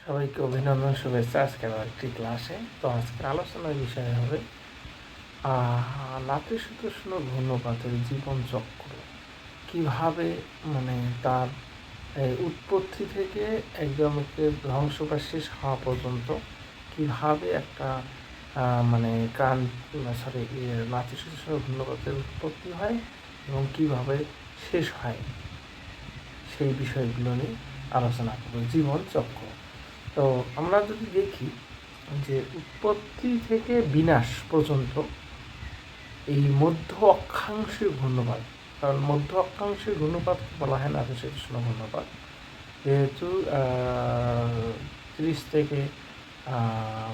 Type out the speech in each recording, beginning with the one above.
সবাইকে অভিনন্দন, শুভেচ্ছা। আজকের একটি ক্লাসে তো আজকের আলোচনার বিষয় হবে নাতিশীতোষ্ণ ঘূর্ণপাতের জীবনচক্র, কিভাবে তার উৎপত্তি থেকে একদমকে ধ্বংস বা শেষ হওয়া পর্যন্ত কিভাবে একটা নাতিশীতোষ্ণ ঘূর্ণপাতের উৎপত্তি হয় এবং কিভাবে শেষ হয়, সেই বিষয়গুলো নিয়ে আলোচনা করব। জীবনচক্র। তো আমরা যদি দেখি যে উৎপত্তি থেকে বিনাশ পর্যন্ত এই মধ্য অক্ষাংশের ঘূর্ণপাত, কারণ মধ্য অক্ষাংশের ঘূর্ণপাতকে বলা হয় নাতিশীতোষ্ণ ঘূর্ণপাত, যেহেতু 30 থেকে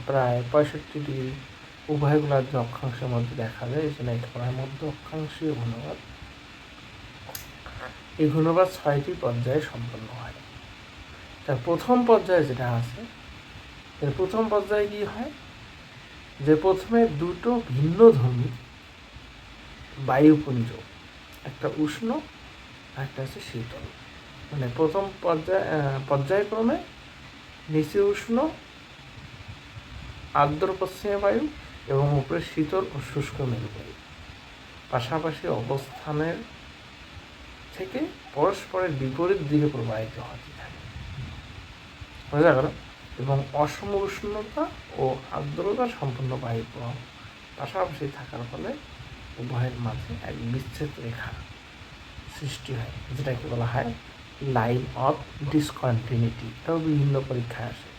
প্রায় 65 ডিগ্রি উভয়গুলা যে অক্ষাংশের মধ্যে দেখা যায়, এই জন্য এটা বলা হয় মধ্য অক্ষাংশীয় ঘূর্ণপাত। এই ঘূর্ণপাত 6টি পর্যায়ে সম্পন্ন হয়। তার প্রথম পর্যায়ে যেটা আছে, এর প্রথম পর্যায়ে কি হয়, যে প্রথমে দুটো ভিন্নধর্মী বায়ুপুঞ্জ, একটা উষ্ণ একটা হচ্ছে শীতল, প্রথম পর্যায়ক্রমে নিচে উষ্ণ আর্দ্র পশ্চিমে বায়ু এবং উপরে শীতল ও শুষ্ক মেরু বায়ু পাশাপাশি অবস্থানের থেকে পরস্পরের বিপরীত দিকে প্রবাহিত হতে থাকে, বোঝা গেল? এবং অসম উষ্ণতা ও আর্দ্রতা সম্পন্ন বায়ু প্রবাহ পাশাপাশি থাকার ফলে উভয়ের মাঝে এক বিচ্ছেদ রেখা সৃষ্টি হয়, যেটাকে বলা হয় লাইন অফ ডিসকন্টিনিউটি। এটাও বিভিন্ন পরীক্ষায় আসে,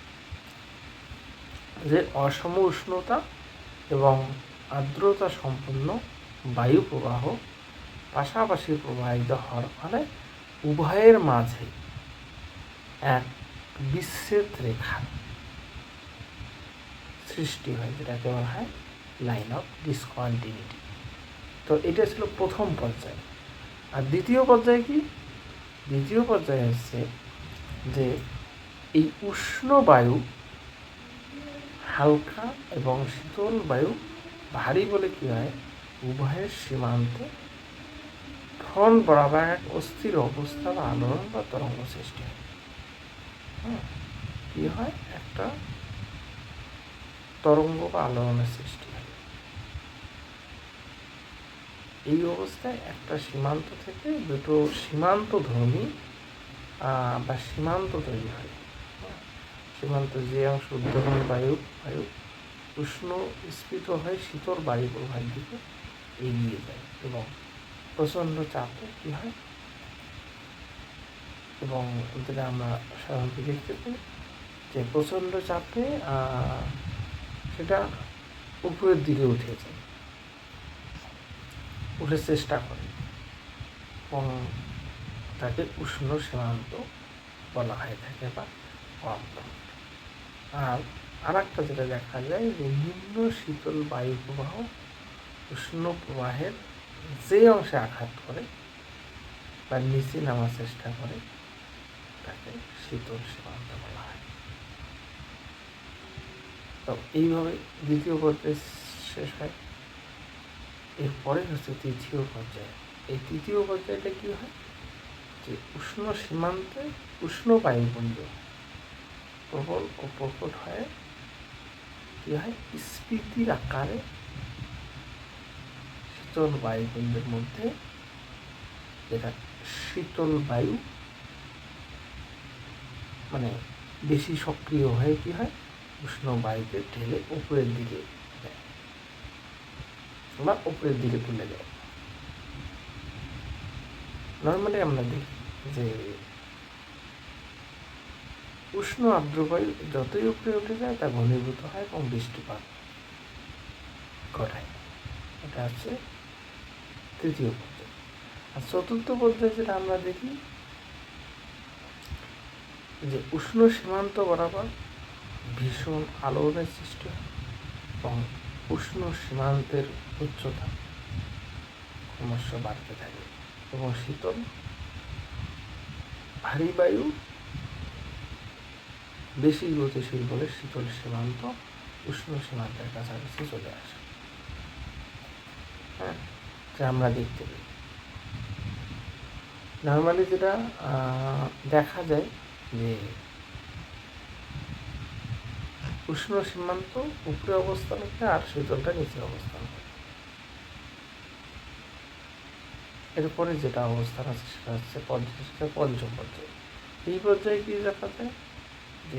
যে অসম উষ্ণতা এবং আর্দ্রতা সম্পন্ন বায়ু প্রবাহ পাশাপাশি প্রবাহিত হওয়ার ফলে উভয়ের মাঝে এক বিচ্ছেদ রেখা সৃষ্টি হয়, যেটাকে বলা হয় লাইন অফ ডিসকন্টিনিউটি। তো এটা ছিল প্রথম পর্যায়। আর দ্বিতীয় পর্যায়ে কি? দ্বিতীয় পর্যায়ে হচ্ছে যে এই উষ্ণ বায়ু হালকা এবং শীতল বায়ু ভারী বলে কি হয়, উভয়ের সীমান্তে ফ্রন্ট বরাবর এক অস্থির অবস্থা বা আলোড়ন বা তরঙ্গ সৃষ্টি হয়। কি হয়, একটা তরঙ্গ বা আলোড়নের সৃষ্টি হয়। এই অবস্থায় একটা সীমান্ত থেকে দুটো সীমান্তধর্মী বা সীমান্ত তৈরি হয়। সীমান্ত যে অংশ ঊর্ধ্বগামী বায়ু উষ্ণ স্ফীত হয়ে শীতল বায়ু প্রবাহের দিকে এগিয়ে যায় এবং প্রচণ্ড চাপে কি হয়, এবং যেটা আমরা সাধারণত দেখতে পাই যে প্রচণ্ড চাপে সেটা উপরের দিকে উঠে যায়, উঠে চেষ্টা করে, এবং তাকে উষ্ণ সীমান্ত বলা হয়ে থাকে বা কম্পন। আর একটা যেটা দেখা যায়, যে নিম্ন শীতল বায়ু প্রবাহ উষ্ণ প্রবাহের যে অংশে আঘাত করে বা নিচে নামার চেষ্টা করে তাকে শীতল সীমান্ত বলা হয়। তো এইভাবে দ্বিতীয় পর্যায়ে শেষ হয়। এরপরে হচ্ছে তৃতীয় পর্যায়ে। এই তৃতীয় পর্যায়টা কি হয়, যে উষ্ণ সীমান্তে উষ্ণ বায়ুপুঞ্জ প্রবল ও প্রকট হয়ে কি হয়, স্ফীতির আকারে শীতল বায়ুপুঞ্জের মধ্যে, যেটা শীতল বায়ু বেশি সক্রিয় হয়ে কি হয়, উষ্ণ বায়ুকে ঢেলে উপরের দিকে দেয় বা উপরের দিকে তুলে দেয়। নর্মালি আমরা দেখি যে উষ্ণ আর্দ্র বায়ু যতই উপরে উঠে যায় তা ঘনীভূত হয় এবং বৃষ্টিপাত ঘটায়। এটা হচ্ছে তৃতীয় পর্যায়ে। আর চতুর্থ পর্যায়ে যেটা আমরা দেখি, যে উষ্ণ সীমান্ত বরাবর ভীষণ আলোড়নের সৃষ্টি হয় এবং উষ্ণ সীমান্তের উচ্চতা ক্রমশ বাড়তে থাকে এবং শীতল ভারী বায়ু বেশি গতিশীল বলে শীতল সীমান্ত উষ্ণ সীমান্তের কাছাকাছি চলে আসে। যা আমরা দেখতে পাই। নর্মালি যেটা দেখা যায়, যে উষ্ণ সীমান্ত উপরে অবস্থান করে আর শীতলটা নিচে অবস্থান করে। এরপরে যেটা অবস্থান আছে সেটা হচ্ছে পঞ্চম পর্যায়ে। এই পর্যায়ে কি দেখা যায় যে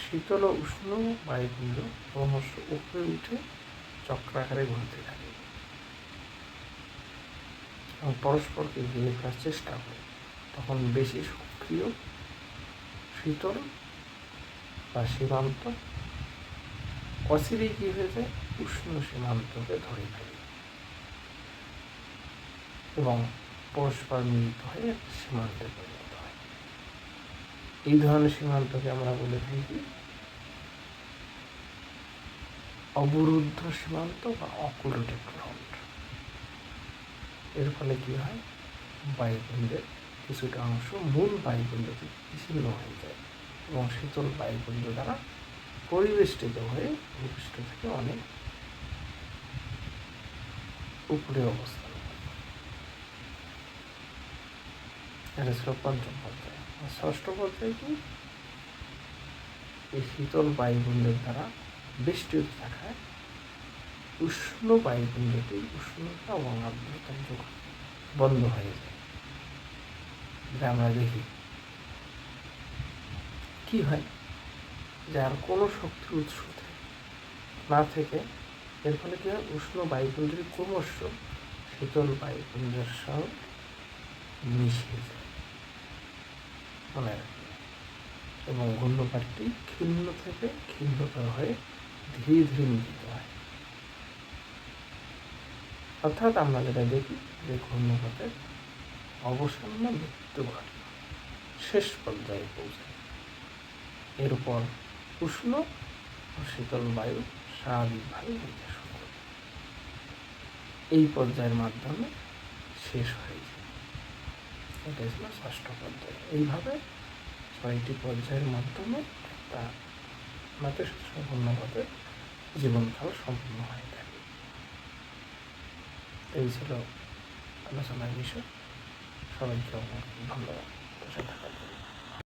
শীতল ও উষ্ণ বায়ুপিণ্ড ক্রমশ উপরে উঠে চক্রাকারে ঘুরতে থাকে এবং পরস্পরকে ঘিরে ফেলার চেষ্টা করে। তখন বেশি সক্রিয় শীতল বা সীমান্ত অচিরেই কি হয়ে যায়, উষ্ণ সীমান্তকে ধরে ফেলে এবং পরস্পর মিলিত হয়ে একটা সীমান্তে পরিণত হয়। এই ধরনের সীমান্তকে আমরা বলে থাকি অবরুদ্ধ সীমান্ত বা অকুলেটেড ফ্রন্ট। এর ফলে কি হয়, বায়ুপিণ্ডের কিছুটা অংশ মূল বায়ুপিণ্ড থেকে বিচ্ছিন্ন হয়ে যায় এবং শীতল বায়ুপিণ্ড দ্বারা পরিবেষ্টিত হয়ে ভূপৃষ্ঠ থেকে অনেক উপরে অবস্থান করে। এটা ছিল পঞ্চম পর্যায়ে। ষষ্ঠ পর্যায়ে কি, এই শীতল বায়ুপিণ্ডের দ্বারা বেষ্টিত থাকায় উষ্ণ বায়ুপিণ্ডটি উষ্ণতা এবং আর্দ্রতার যোগ বন্ধ হয়ে যায়। এটা আমরা দেখি কি হয়, যে আর কোনো শক্তির উৎস না থেকে এর ফলে কি হয়, উষ্ণ বায়ুপিণ্ডটি ক্রমশ শীতল বায়ুপিণ্ডের সঙ্গে মিশে যায়, মনে রাখবে, এবং ঘূর্ণপাতটি ক্ষীণ থেকে ক্ষীণতর হয়ে ধীরে ধীরে মিলিত হয়। অর্থাৎ আমরা যেটা দেখি যে ঘূর্ণপাতের অবসান না মৃত্যু ঘটে, শেষ পর্যায়ে পৌঁছায়। এরপর উষ্ণ ও শীতল বায়ু স্বাভাবিকভাবে বইতে শুরু করে, এই পর্যায়ের মাধ্যমে শেষ হয়ে যায়। এটা ছিল ষষ্ঠ পর্যায়ে। এইভাবে 6টি পর্যায়ের মাধ্যমে একটা নাতিশীতোষ্ণ জীবনকাল সম্পূর্ণ হয়ে থাকে। এই ছিল আলোচনার বিষয়। সবাইকে অনেক ধন্যবাদ বসে থাকার জন্য।